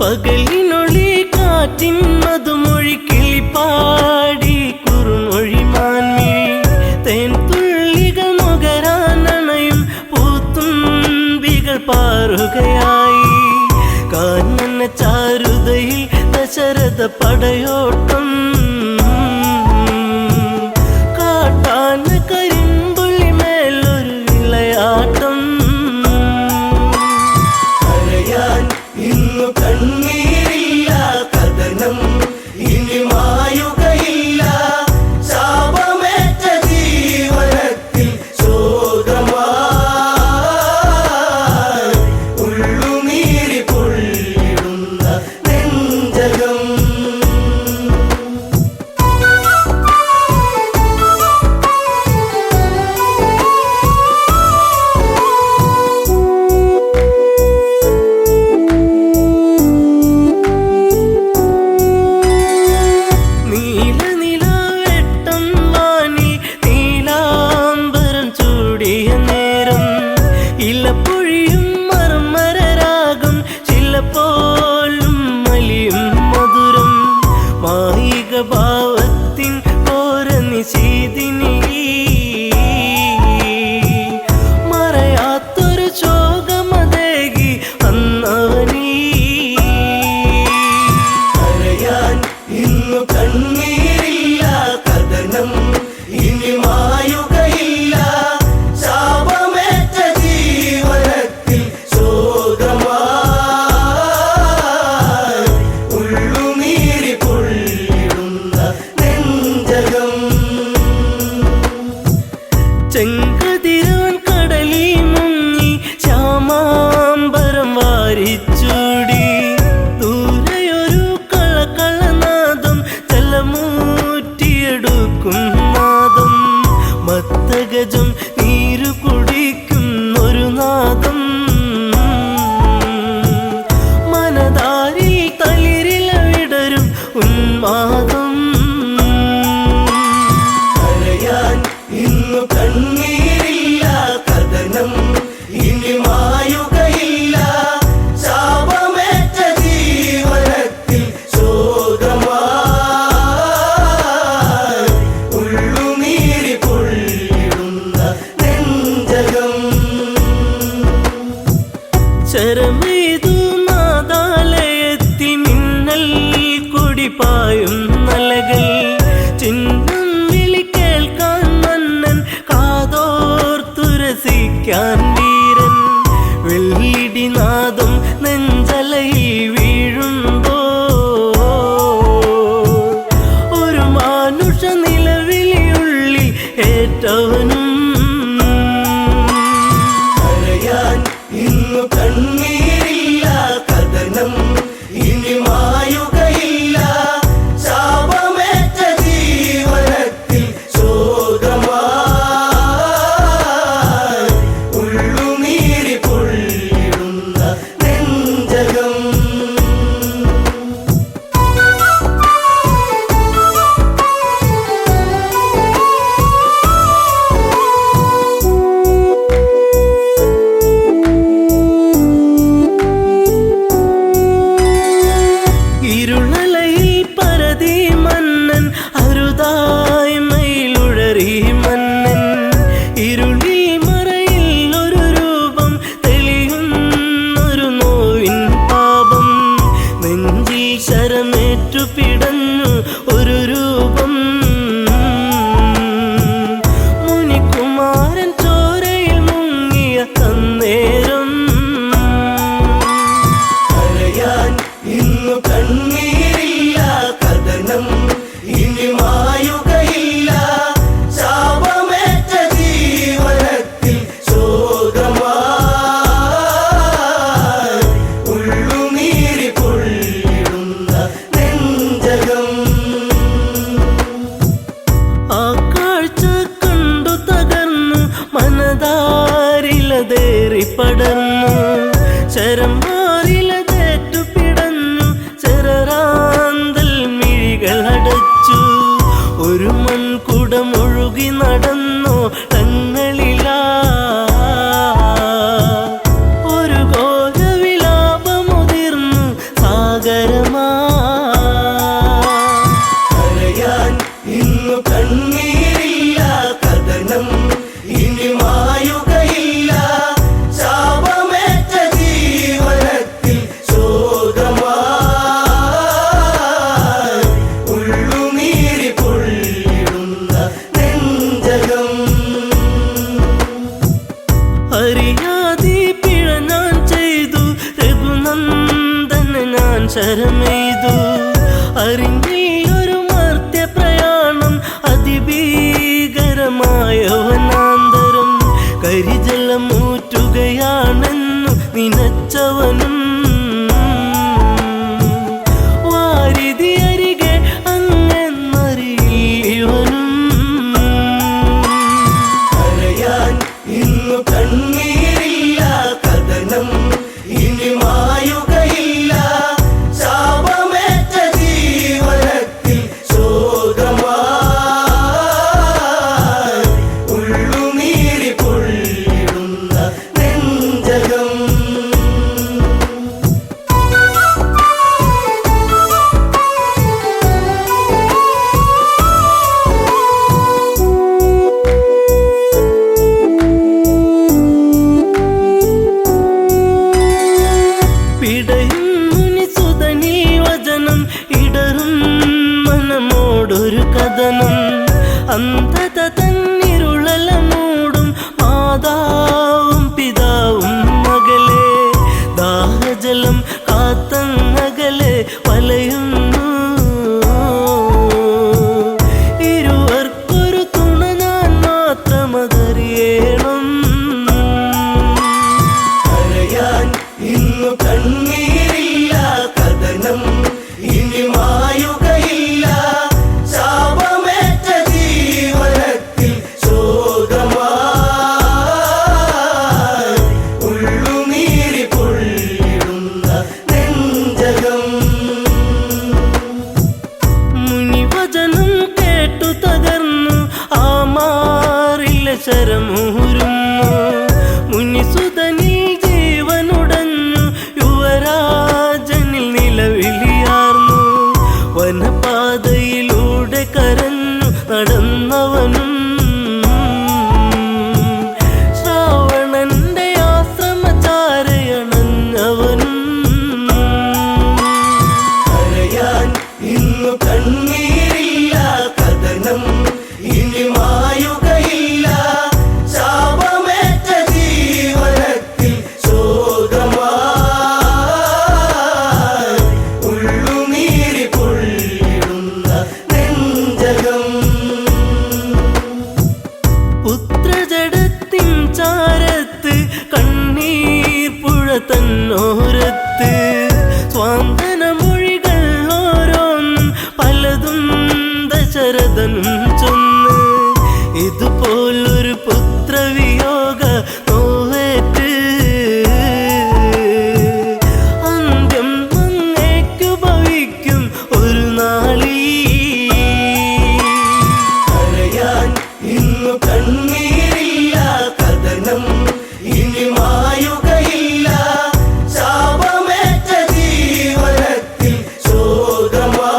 പകലിനൊളി കാറ്റിൻ മധുമൊഴി കിളിപ്പാടി കുറുമൊഴി മാൻമിഴി തേൻ തുള്ളികൾ നുകരാനണയും പൂത്തുമ്പികൾ പാറുകയായി കാനന ചാരുതയിൽ ദശരഥ പടയോട്ടം കാട്ടാന കരിമ്പുള്ളി മേലൊരു വിളയാട്ടം കരയാൻ ഇന്നു കണ്ണീരില്ല കഥനം ഇനി മായുകയില്ല ശാപമേറ്റ ജീവനത്തിൽ ശോകമായി ഉള്ളുനീരി പൊള്ളിടുന്ന നെഞ്ചകം നീലനിലാവെട്ടം വാനിൽ നീലാംബരം ചൂടിയ നേരം ഇലപ്പൊഴിയും മർമരരാഗം ചിലപ്പോലും മലിയും മധുരം മായിക ഭാവത്തിൻ ഓരനിശീതിനി മറയാത്തൊരു ശോകമതേകി അന്നവനീ കരയാൻ ഇന്നു കണ്ണീരില്ല കഥനം ഇനി മായുകയില്ല ശാപമേറ്റ ജീവനത്തിൽ ശോകമായി ഉള്ളുനീരി പൊള്ളിടുന്ന നെഞ്ചകം ചെങ്കതിരാൻ കടലിൽ മുങ്ങി ശ്യാമാംബരം വാരിച്ചൂടി ദൂരെയൊരു കളകളനാദം ജലമൂറ്റിയെടുക്കും നാദം മത്തഗജം നീരു കുടിക്കും ഒരു നാദം മനതാരിൽ തളിരില വിടരും ഉന്മാദം കരയാൻ ഇന്നു കണ്ണീരില്ല കഥനം ഇനി മായുകയില്ല ശാപമേറ്റ ജീവനത്തിൽ ശോകമായി ഉള്ളുനീരി പൊള്ളിടുന്ന നെഞ്ചകം ശരമെയ്തു നാദാലയത്തിൽ മിന്നൽ കുടിപ്പായും നലകൾ ചിഹ്നം വിളി കേൾക്കാൻ മന്നൻ കാതോർത്തുരസിക്കാൻ വീരൻ വെള്ളിടിനാദം നെഞ്ചലയിൽ വീഴുമ്പോ ഒരു മാനുഷ നിലവിളിയുള്ളിൽ ഏറ്റവനും കരയാൻ ഇന്നു കണ്ണീരില്ല കഥനം ഇനി മായുകയില്ല ശാപമേറ്റ ജീവനത്തിൽ ശോകമായി ഉള്ളുനീരി പൊള്ളിടുന്ന നെഞ്ചകം ഇരുളലയിൽ പരതി മന്നൻ അരുതായി മയിലുഴറി മന്നൻ ഇരുളിൽ മറയിൽ ഒരു രൂപം തെളിയുന്നൊരു നോവിൻ പാപം നെഞ്ചിൽ ശരമേറ്റു പിടഞ്ഞു ഒരു രൂപം മുനികുമാരൻ ചോരയിൽ മുങ്ങിയ അന്നേരം കരയാൻ ഇന്നു കണ്ണീരില്ല കഥനം ഇനി മായുകയില്ല ശാപമേറ്റ ജീവനത്തിൽ ശോകമായി ഉള്ളുനീരി പൊള്ളിടുന്ന നെഞ്ചകം ആ കാഴ്ച കണ്ടു തകർന്നു മനതാരിലതേറി പടർന്നു ശരമാറിലതേറ്റു പിടഞ്ഞു ചെറാന്തൽ മിഴികൾ അടച്ചു ഒരു മൺകുടമൊഴുകി നടന്നു തങ്ങളിലാ ഒരു ഘോരവിലാപമുതിർന്നു ശരമെയ്തു. അറിഞ്ഞില്ലൊരു മർത്യപ്രയാണം അതിഭീകരമായ വനാന്തരം. കരിജലമൂറ്റുകയാണെന്നു നിനച്ചവനും വാരിധി അരികെ അങ്ങെന്നറിയിവനും. കരയാൻ ഇന്നു കണ്ണീരില്ല, കഥനം ഇനി മായുകയില്ല. ശാപമേറ്റ ജീവനത്തിൽ ശോകമായി ഉള്ളുനീരി പൊള്ളിടുന്ന നെഞ്ചകം. പിടയും മുനിസുതനീ വചനം, ഇടറും മനമോടൊരു കഥനം. അന്ധത തന്നിരുളല മൂടും മാതാവും പിതാവും മകളെ. ദാഹജലം കാത്തങ്ങകലെ വലയുന്നു. ഇരുവർക്കൊരു തുണ ഞാൻ മാത്രമതറിയണം. കരയാൻ ഇന്നു കണ്ണീരില്ല, കഥനം ഇനി മായുകയില്ല. ശാപമേറ്റ ജീവനത്തിൽ ശോകമായി ഉള്ളുനീരി പൊള്ളിടുന്ന നെഞ്ചകം. മുനിവചനം കേട്ടു തകർന്നു ആ മാറില ശരമൂരുന്നു. മുനിസുതനിൽ ജീവനുടഞ്ഞു, യുവരാജനിൽ നിലവിളിയാർന്നു. വനപാതയിലൂടെ കരഞ്ഞു നടന്നവനും ശ്രാവണന്റെ ആശ്രമചാരയണഞ്ഞവനും. കരയാൻ ഇന്നു കണ്ണീരില്ല, കഥനം ഇനി മായുകയില്ല. ശാപമേറ്റ ജീവനത്തിൽ ശോകമായി ഉള്ളുനീരി പൊള്ളിടുന്ന നെഞ്ചകം. പുത്രജടത്തിൻ ചാരത്ത് കണ്ണീർ പുഴ തന്നോരത്ത്. സ്വാന്തന മൊഴികൾ ഓരോന്നും പലതും ദശരഥനും ചൊന്ന്. ഇതുപോലൊരു പുത്രവിയോഗ നോവേറ്റ് അന്ത്യം അങ്ങേക്കു ഭവിക്കും ഒരു നാളീ. കരയാൻ ഇന്നു കണ്ണീരില്ല, കഥനം ഇനി മായുകയില്ല. ശാപമേറ്റ ജീവനത്തിൽ ശോകമായി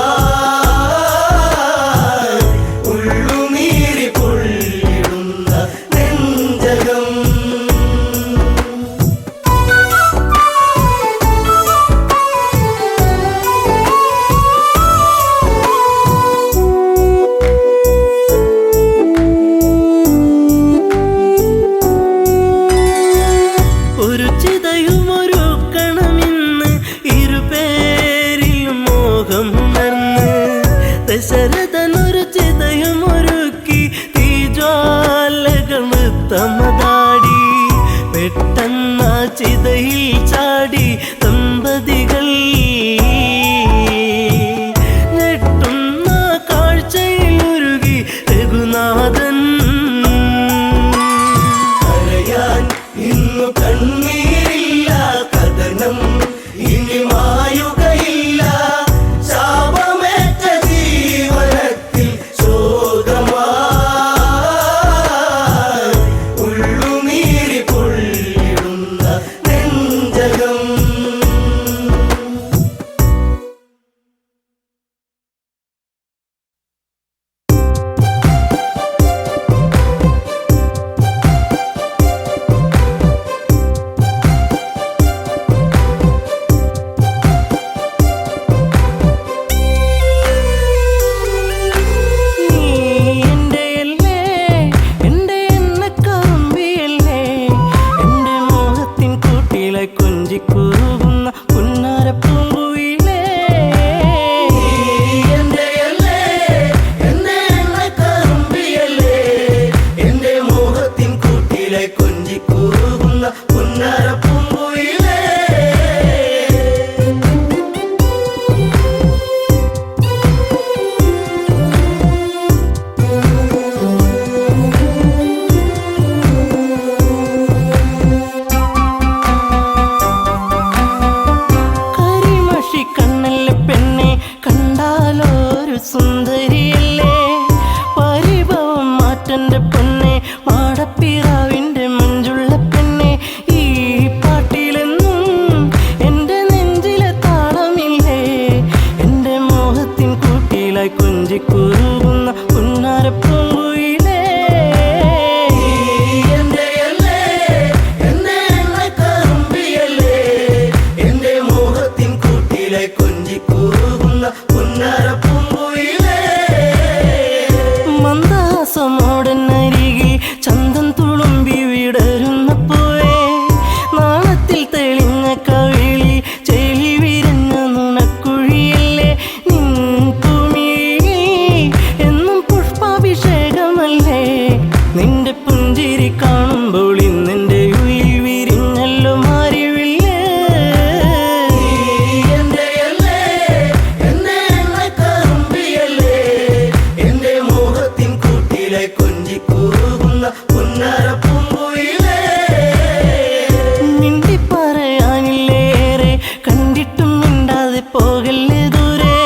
ഉള്ളുനീരി പൊള്ളിടുന്ന നെഞ്ചകം. ഒരു ചിതയുമൊരുക്കണമെന്ന് ഇരുപേരിലും മോഹമുണർന്ന്. ദശരഥനൊരു ചിതയുമൊരുക്കി തീജ്വാലകൾ നൃത്തമതാടി. പെട്ടെന്ന ചിതയിൽ ചാടി ദമ്പതികൾ. ഞെട്ടുന്ന കാഴ്ചയിലുരുകി രഘുനാഥൻ. കരയാൻ ഇന്നു കണ്ണീരില്ല, കഥനം ഇനി മായുകയില്ല. ശാപമേറ്റ ജീവനത്തിൽ ശോകമായി ഉള്ളുനീരി പൊള്ളിടുന്ന നെഞ്ചകം. കൊഞ്ചിക്കുറുകുന്ന പുന്നാരപ്പൂങ്കുയിലേ. എന്റെയല്ലേ എന്നെ കറുമ്പിയല്ലേ എന്റെ മോഹത്തിൻ കൂട്ടിലെ കൊഞ്ചിക്കൂറുകുന്ന പുന്നാരപ്പൂങ്കുയിലേ. മന്ദാസമോടനരികിൽ ചന്തം തുളുമ്പി വിടരുന്ന പൂവേ, നാളത്തിൽ തെളിഞ്ഞ കവിളിൽ ചെളി വിരഞ്ഞ നുണക്കുഴിയല്ലേ നിൻ ഭൂമിയിൽ എന്നും പുഷ്പാഭിഷേകമല്ലേ. നിന്റെ പുഞ്ചിരി കാണുമ്പോൾ ഇന്നെന്റെ ഉയിൽ വിരിഞ്ഞല്ലോ മാരിവില്ലേ. എന്റെയല്ലേ എന്നെ കറുമ്പിയല്ലേ എന്റെ മോഹത്തിൻ കൂട്ടിലെ കൊഞ്ചിക്കൂറുകുന്ന പുന്നാരപ്പൂങ്കുയിലേ. മിണ്ടി പറയാനില്ലേറെ കണ്ടിട്ടും മിണ്ടാതെ പോകല്ലേ ദൂരെ.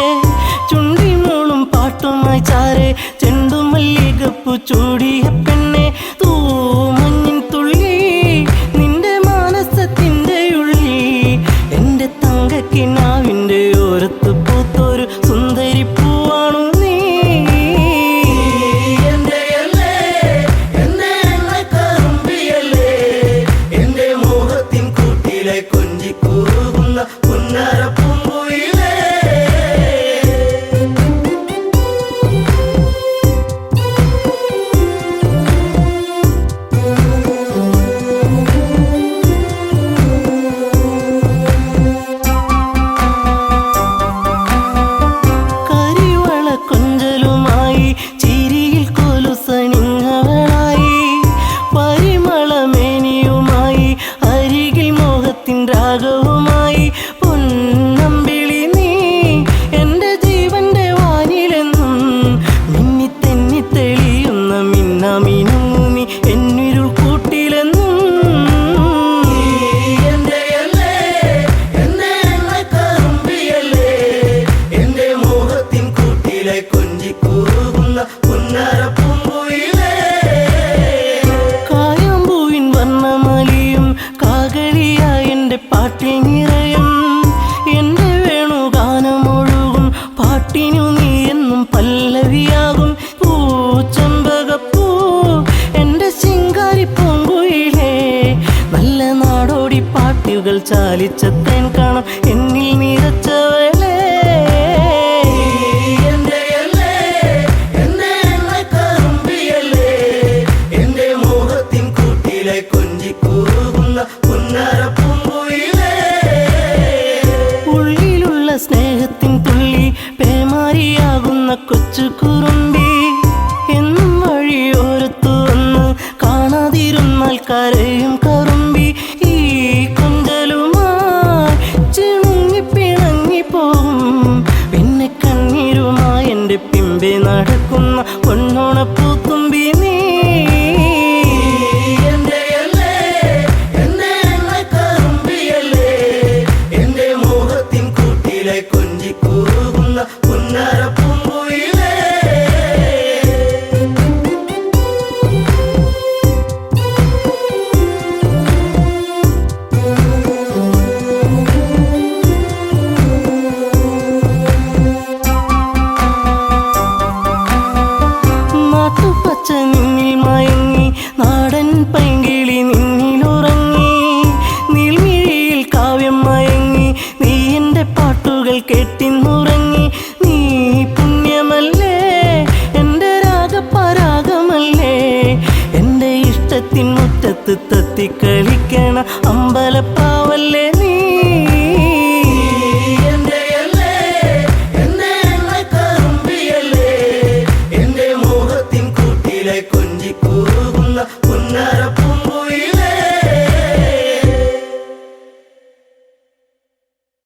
ചുണ്ടി മൂളും പാട്ടുമായി ചാരെ ചെണ്ടുമല്ലികപ്പു ചൂടിയ പെണ്ണെ, തൂമഞ്ഞിൻ തുള്ളി നിന്റെ മാനസത്തിന്റെ ഉള്ളിൽ എന്റെ തങ്കക്കിനാവിന്റെ ഓരത്ത് പൂത്തൊരു സുന്ദരി പൂവാണു നീ. എന്റെയല്ലേ എന്നെ കറുമ്പിയല്ലേ എന്റെ മോഹത്തിൻ കൂട്ടിലെ കൊഞ്ചിക്കൂറുകുന്ന പുന്നാരപ്പൂങ്കുയിലേ. കരിവള കൊഞ്ചലുമായി ചിരിയിൽ കൊലുസണിഞ്ഞവളായി, പരിമളമേനിയുമായി അരികിൽ മോഹത്തിൻ രാഗവുമായി പൊന്നമ്പിളി നീ എന്റെ ജീവന്റെ വാനിലെന്നും മിന്നി തെന്നി തെളിയുന്ന മിന്നാമിനുങ്ങുമി എന്നിരുൾ കൂട്ടിലെന്നും. എന്റെയല്ലേ എന്നെ കറുമ്പിയല്ലേ എന്റെ മോഹത്തിൻ കൂട്ടിലെ കൊഞ്ചിക്കൂറുകുന്ന പുന്നാരപ്പൂങ്കുയിലേ. കായാമ്പൂവിൻ വർണ്ണമലിയും കാകളിയായ എന്റെ പാട്ടിൽ നിറയും, എന്റെ വേണുഗാനമൊഴുകും പാട്ടിനു നീ എന്നും പല്ലവിയാകും. പൂച്ചെമ്പകപ്പൂ എന്റെ ശിങ്കാരി പൂങ്കുയിലേ, നല്ല നാടോടി പാട്ടുകൾ ചാലിച്ച തേൻ കാണാം എന്നിൽ നിറച്ചവളേ. എന്റെയല്ലേ എന്നെ കറുമ്പിയല്ലേ എന്റെ മോഹത്തിൻ കൂട്ടിലെ കൊഞ്ചിക്കൂറുകുന്ന പുന്നാരപ്പൂങ്കുയിലേ. ഉള്ളിലുള്ള സ്നേഹത്തിൻ തുള്ളി പേമാരിയാകുന്ന കൊച്ചു കുറുമ്പി, എന്നും വഴിയോരത്തു വന്ന് കാണാതിരുന്നാൽ കരയും കറുമ്പി. ഈ കൊഞ്ചലുമായി ചിണുങ്ങി പിണങ്ങി പോകും, പിന്നെ കണ്ണീരുമായി എന്റെ പിമ്പെ നടക്കുന്ന പൊന്നോണപ്പൂത്തുമ്പി നീ. എന്റെയല്ലേ എന്നെ കറുമ്പിയല്ലേ എന്റെ മോഹത്തിൻ കൂട്ടിലെ കൊഞ്ചിക്കൂറുകുന്ന പുന്നാരപ്പൂങ്കുയിലേ. നാട്ടുപച്ച നിന്നിൽ മയങ്ങി നാടൻ പൈങ്കിളി നിന്നിലുറങ്ങി, നീൽമിഴിയിൽ കാവ്യം മയങ്ങി നീ എന്റെ പാട്ടുകൾ കേട്ടിന്നുറങ്ങി. നീ പുണ്യമല്ലേ എന്റെ രാഗപരാഗമല്ലേ, എന്റെ ഇഷ്ടത്തിൻ മുറ്റത്ത് തത്തിക്കളിക്കണ അമ്പലപ്പാവല്ലേ നീ. എന്റെയല്ലേ എന്നെ കറുമ്പിയല്ലേ എന്റെ മോഹത്തിൻ കൂട്ടിലെ കൊഞ്ചിക്കൂറുകുന്ന